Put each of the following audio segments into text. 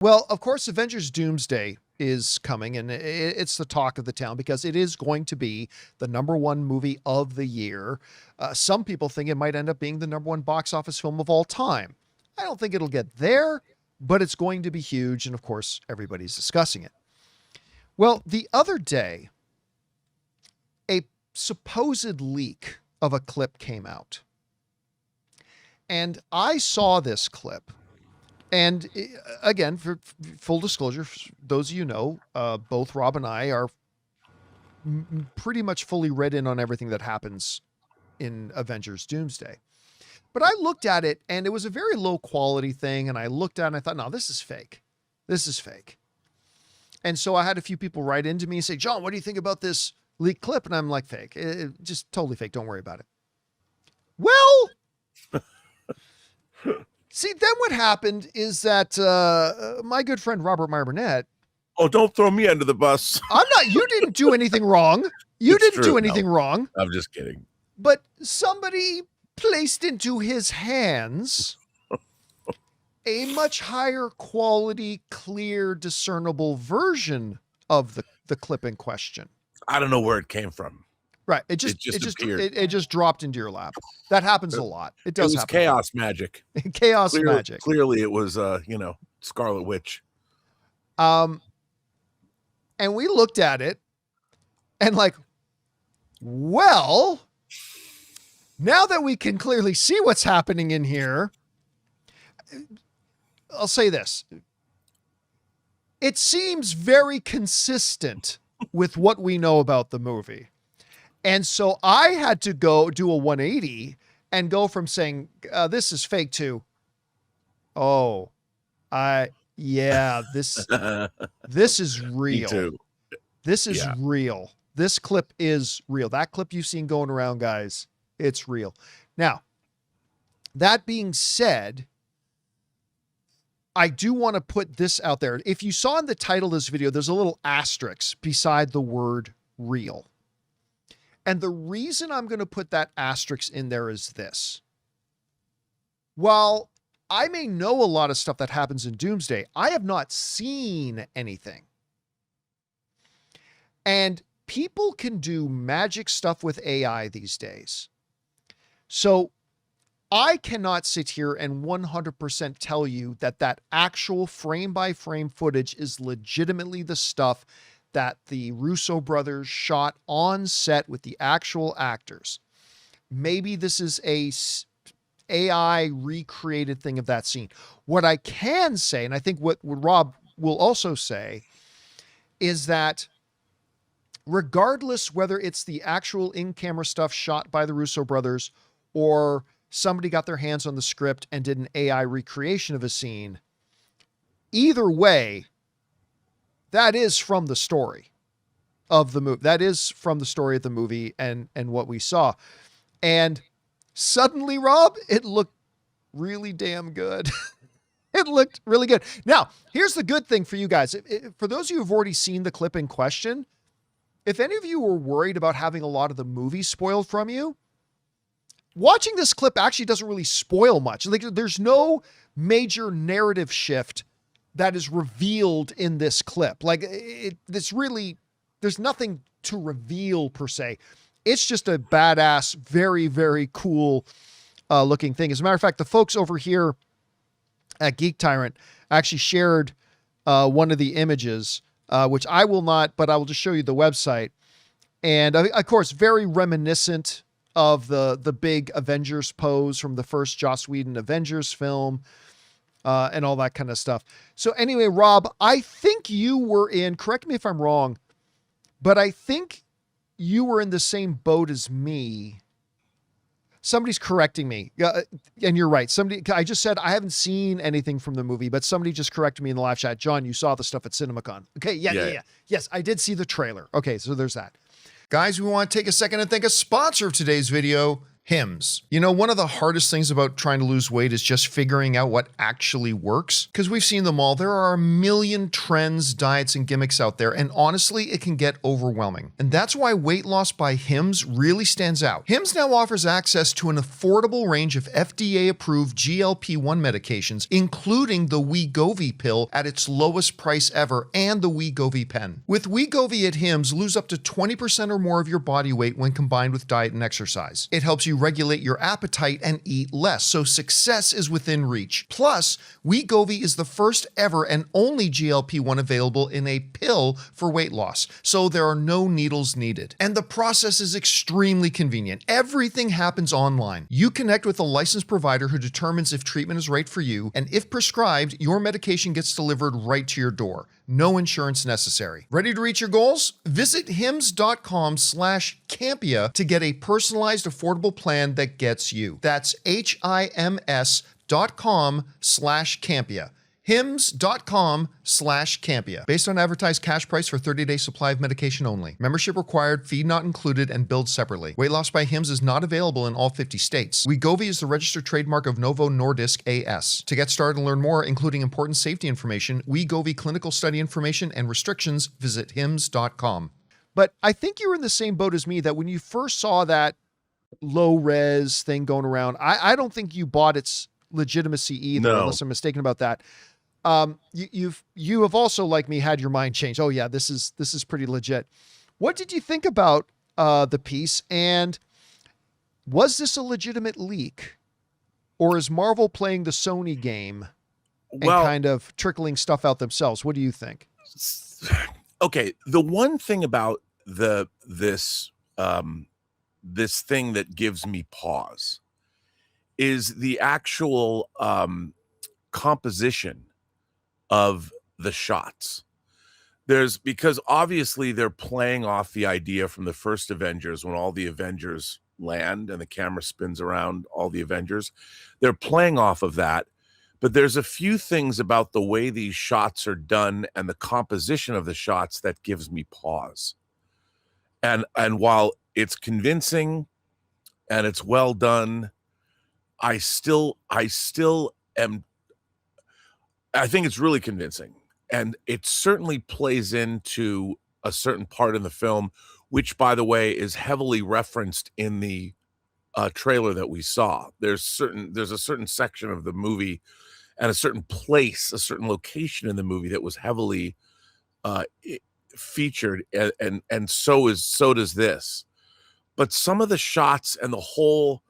Well, of course, Avengers Doomsday is coming, and it's the talk of the town because it is going to be the #1 movie of the year. Some people think it might end up being the #1 box office film of all time. I don't think it'll get there, but it's going to be huge, and of course, everybody's discussing it. Well, the other day, a supposed leak of a clip came out. And I saw this clip. And again, for full disclosure, those of you know, both Rob and I are pretty much fully read in on everything that happens in Avengers Doomsday. But I looked at it and it was a very low quality thing. And I looked at it and I thought, no, this is fake. This is fake. And so I had a few people write into me and say, John, what do you think about this leaked clip? And I'm like, fake. Just totally fake. Don't worry about it. Well, see, then what happened is that my good friend Robert Burnett. Oh, don't throw me under the bus. I'm not. You didn't do anything wrong. You didn't do anything wrong. I'm just kidding. But somebody placed into his hands a much higher quality, clear, discernible version of the clip in question. I don't know where it came from. Right. It just dropped into your lap. That happens a lot. It does happen. Chaos magic. Chaos magic. Clearly it was Scarlet Witch. And we looked at it and like, well, now that we can clearly see what's happening in here, I'll say this. It seems very consistent with what we know about the movie. And so I had to go do a 180 and go from saying, this is fake to, this is real. Me too. This is real. This clip is real. That clip you've seen going around, guys, it's real. Now, that being said, I do want to put this out there. If you saw in the title of this video, there's a little asterisk beside the word real. And the reason I'm going to put that asterisk in there is this. While I may know a lot of stuff that happens in Doomsday, I have not seen anything. And people can do magic stuff with AI these days. So I cannot sit here and 100% tell you that that actual frame-by-frame footage is legitimately the stuff that the Russo brothers shot on set with the actual actors. Maybe this is a AI recreated thing of that scene. What I can say, and I think what Rob will also say, is that regardless whether it's the actual in-camera stuff shot by the Russo brothers or somebody got their hands on the script and did an AI recreation of a scene, either way, that is from the story of the movie. That is from the story of the movie and what we saw. And suddenly, Rob, it looked really damn good. It looked really good. Now, here's the good thing for you guys. For those of you who've already seen the clip in question, if any of you were worried about having a lot of the movie spoiled from you, watching this clip actually doesn't really spoil much. Like, there's no major narrative shift that is revealed in this clip. Like there's nothing to reveal per se. It's just a badass, very, very cool looking thing. As a matter of fact, the folks over here at Geek Tyrant actually shared one of the images, which I will not, but I will just show you the website. And of course, very reminiscent of the big Avengers pose from the first Joss Whedon Avengers film. And all that kind of stuff. So anyway, Rob, I think you were in, correct me if I'm wrong, but I think you were in the same boat as me. Somebody's correcting me. And you're right. I just said I haven't seen anything from the movie, but somebody just corrected me in the live chat. John, you saw the stuff at CinemaCon. Okay. Yeah. Yes, I did see the trailer. Okay. So there's that. Guys, we want to take a second and thank a sponsor of today's video, Hims. You know, one of the hardest things about trying to lose weight is just figuring out what actually works. Because we've seen them all. There are a million trends, diets, and gimmicks out there, and honestly, it can get overwhelming. And that's why weight loss by Hims really stands out. Hims now offers access to an affordable range of FDA-approved GLP-1 medications, including the Wegovy pill at its lowest price ever, and the Wegovy pen. With Wegovy at Hims, lose up to 20% or more of your body weight when combined with diet and exercise. It helps you regulate your appetite and eat less, so success is within reach. Plus, Wegovy is the first ever and only GLP-1 available in a pill for weight loss, so there are no needles needed. And the process is extremely convenient. Everything happens online. You connect with a licensed provider who determines if treatment is right for you, and if prescribed, your medication gets delivered right to your door. No insurance necessary. Ready to reach your goals? Visit hims.com/Campea to get a personalized, affordable plan that gets you. That's HIMS.com/Campea. hims.com/Campea. Based on advertised cash price for 30-day supply of medication only. Membership required, fee not included, and billed separately. Weight loss by Hims is not available in all 50 states. Wegovy is the registered trademark of Novo Nordisk AS. To get started and learn more, including important safety information, Wegovy clinical study information, and restrictions, visit hims.com. But I think you were in the same boat as me that when you first saw that low res thing going around, I don't think you bought its legitimacy either, unless I'm mistaken about that. You have also, like me, had your mind changed. Oh yeah, this is pretty legit. What did you think about the piece, and was this a legitimate leak, or is Marvel playing the Sony game and kind of trickling stuff out themselves? What do you think? Okay, the one thing about this thing that gives me pause is the actual composition of the shots. Because obviously they're playing off the idea from the first Avengers, when all the Avengers land and the camera spins around all the Avengers. They're playing off of that, but there's a few things about the way these shots are done and the composition of the shots that gives me pause. And while it's convincing and it's well done, I think it's really convincing, and it certainly plays into a certain part in the film, which, by the way, is heavily referenced in the trailer that we saw. There's a certain section of the movie and a certain place, a certain location in the movie that was heavily featured, and so does this. But some of the shots and the whole,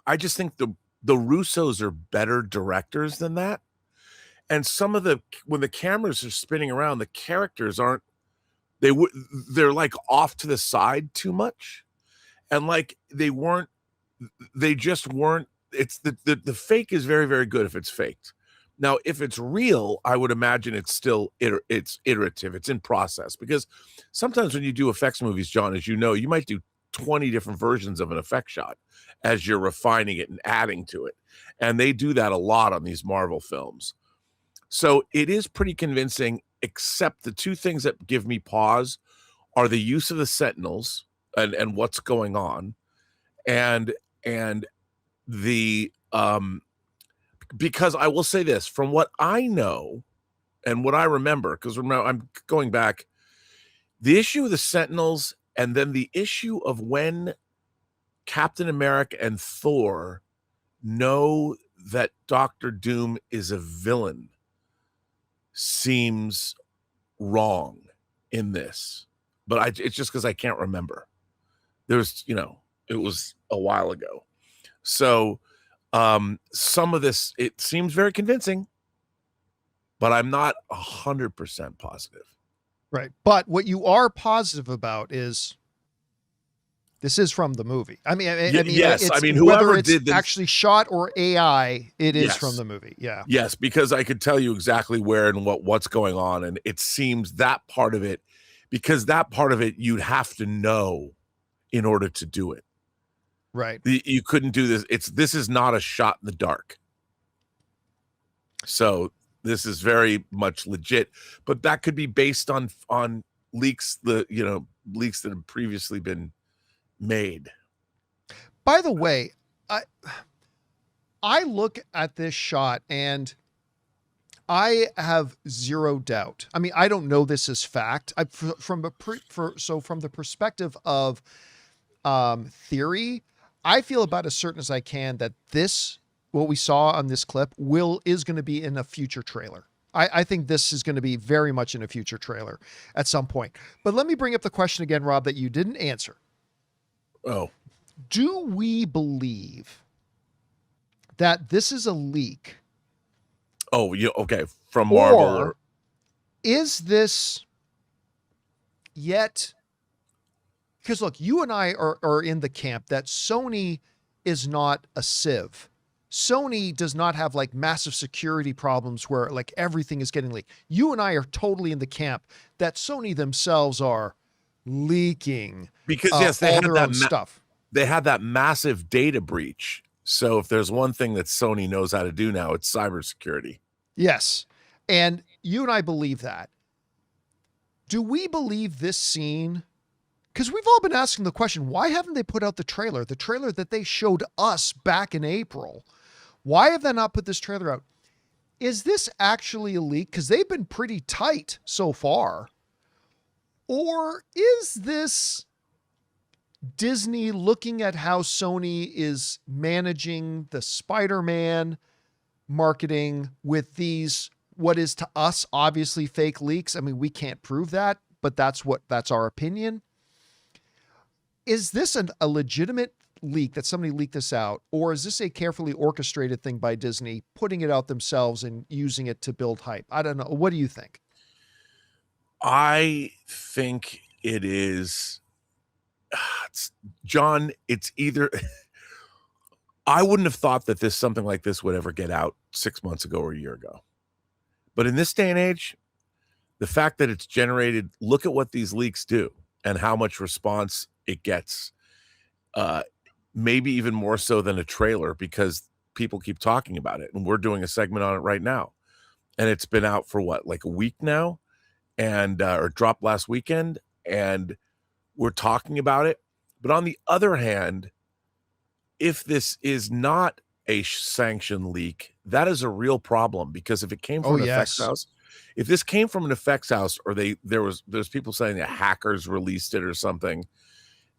I just think the Russos are better directors than that. And some of when the cameras are spinning around, the characters they're like off to the side too much. And like they just weren't, it's the fake is very, very good if it's faked. Now, if it's real, I would imagine it's still, it's iterative, it's in process. Because sometimes when you do effects movies, John, as you know, you might do 20 different versions of an effect shot as you're refining it and adding to it. And they do that a lot on these Marvel films. So it is pretty convincing, except the two things that give me pause are the use of the Sentinels and what's going on, and the because I will say this, from what I know and what I remember, because I'm going back, the issue of the Sentinels and then the issue of when Captain America and Thor know that Doctor Doom is a villain seems wrong in this, but it's just because I can't remember. There's, it was a while ago. So some of this, it seems very convincing, but I'm not 100% positive. Right. But what you are positive about is this is from the movie. I mean, yes. I mean, whether whoever it's did this actually shot or AI, it is Yes. from the movie. Yeah. Yes, because I could tell you exactly where and what's going on, and it seems that part of it, because that part of it you'd have to know in order to do it. Right. You couldn't do this. This is not a shot in the dark. So this is very much legit, but that could be based on leaks, leaks that have previously been made. By the way, I look at this shot and I have zero doubt. I mean, I don't know this is fact. From the perspective of theory, I feel about as certain as I can that what we saw on this clip is going to be in a future trailer. I think this is going to be very much in a future trailer at some point. But let me bring up the question again, Rob, that you didn't answer. Oh. Do we believe that this is a leak? Oh, okay. From Marvel. Or is this yet? Because look, you and I are in the camp that Sony is not a sieve. Sony does not have like massive security problems where like everything is getting leaked. You and I are totally in the camp that Sony themselves are leaking because yes, they all had their that own stuff. They had that massive data breach. So if there's one thing that Sony knows how to do now, it's cybersecurity. Yes. And you and I believe that. Do we believe this scene? Because we've all been asking the question, why haven't they put out the trailer that they showed us back in April? Why have they not put this trailer out? Is this actually a leak? Because they've been pretty tight so far. Or is this Disney looking at how Sony is managing the Spider-Man marketing with these, what is to us obviously fake leaks? I mean, we can't prove that, but that's our opinion. Is this a legitimate leak that somebody leaked this out, or is this a carefully orchestrated thing by Disney putting it out themselves and using it to build hype? I don't know. What do you think? I think it is, John, it's either, I wouldn't have thought that something like this would ever get out 6 months ago or a year ago. But in this day and age, the fact that it's generated, look at what these leaks do and how much response it gets. Maybe even more so than a trailer, because people keep talking about it, and we're doing a segment on it right now, and it's been out for what, like a week now, and or dropped last weekend, and we're talking about it. But on the other hand, if this is not a sanctioned leak, that is a real problem, because if it came from an effects house, if this came from an effects house, or there's people saying that hackers released it or something,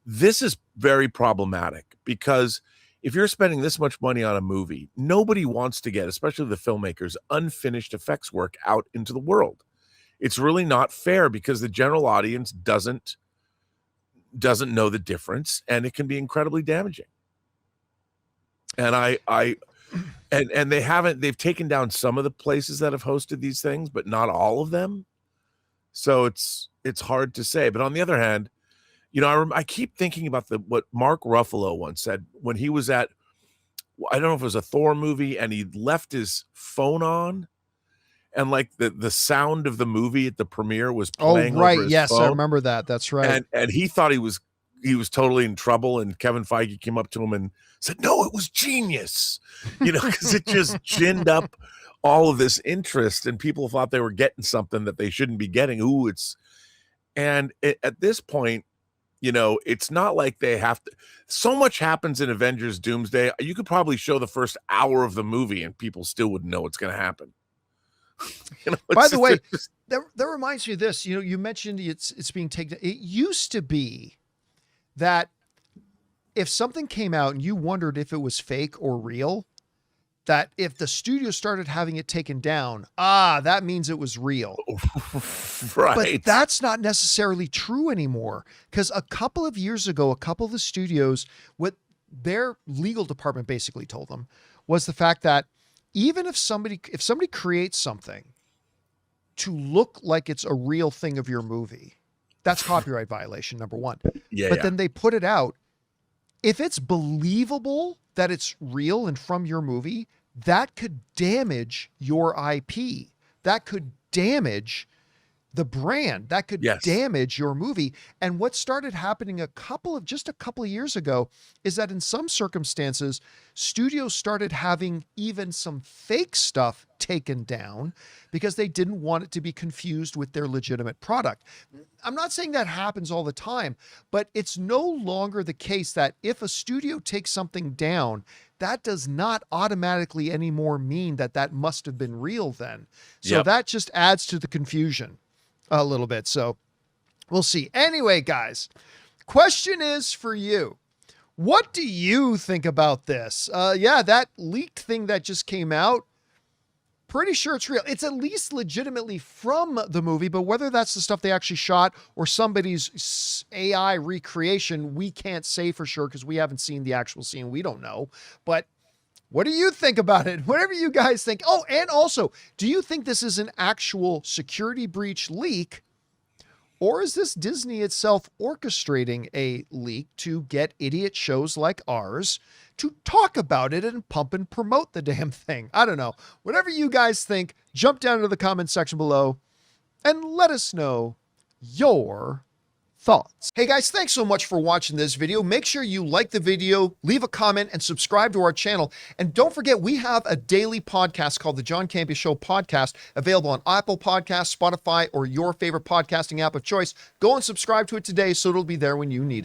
this is very problematic, because if you're spending this much money on a movie, nobody wants to get, especially the filmmakers, unfinished effects work out into the world. It's really not fair, because the general audience doesn't know the difference, and it can be incredibly damaging. And they've taken down some of the places that have hosted these things, but not all of them. So it's hard to say. But on the other hand, you know, I keep thinking about what Mark Ruffalo once said when he was at, I don't know if it was a Thor movie, and he left his phone on, and like the sound of the movie at the premiere was playing. Oh, right. Over his yes, phone. I remember that. That's right. And he thought he was totally in trouble, and Kevin Feige came up to him and said, "No, it was genius," you know, because it just ginned up all of this interest, and people thought they were getting something that they shouldn't be getting. At this point, you know, it's not like they have to. So much happens in Avengers Doomsday. You could probably show the first hour of the movie and people still wouldn't know what's going to happen. You know, by the way, that reminds me of this. You know, you mentioned it's being taken. It used to be that if something came out and you wondered if it was fake or real, that if the studio started having it taken down, that means it was real. Right. But that's not necessarily true anymore, because a couple of years ago, a couple of the studios, what their legal department basically told them was the fact that even if somebody creates something to look like it's a real thing of your movie, that's copyright violation, number one. But then they put it out. If it's believable that it's real and from your movie, that could damage your IP. That could damage the brand. That could Yes. damage your movie. And what started happening just a couple of years ago is that in some circumstances, studios started having even some fake stuff taken down because they didn't want it to be confused with their legitimate product. I'm not saying that happens all the time, but it's no longer the case that if a studio takes something down, that does not automatically anymore mean that that must have been real then. So Yep. that just adds to the confusion a little bit. So we'll see. Anyway, guys, question is for you. What do you think about this? Yeah, that leaked thing that just came out, pretty sure it's real. It's at least legitimately from the movie, but whether that's the stuff they actually shot or somebody's AI recreation, we can't say for sure because we haven't seen the actual scene. We don't know. But what do you think about it? Whatever you guys think. Oh, and also, do you think this is an actual security breach leak? Or is this Disney itself orchestrating a leak to get idiot shows like ours to talk about it and pump and promote the damn thing? I don't know. Whatever you guys think, jump down into the comment section below and let us know your thoughts. Hey guys, thanks so much for watching this video. Make sure you like the video, leave a comment, and subscribe to our channel. And don't forget, we have a daily podcast called the John Campea Show Podcast, available on Apple Podcasts, Spotify, or your favorite podcasting app of choice. Go and subscribe to it today so it'll be there when you need it.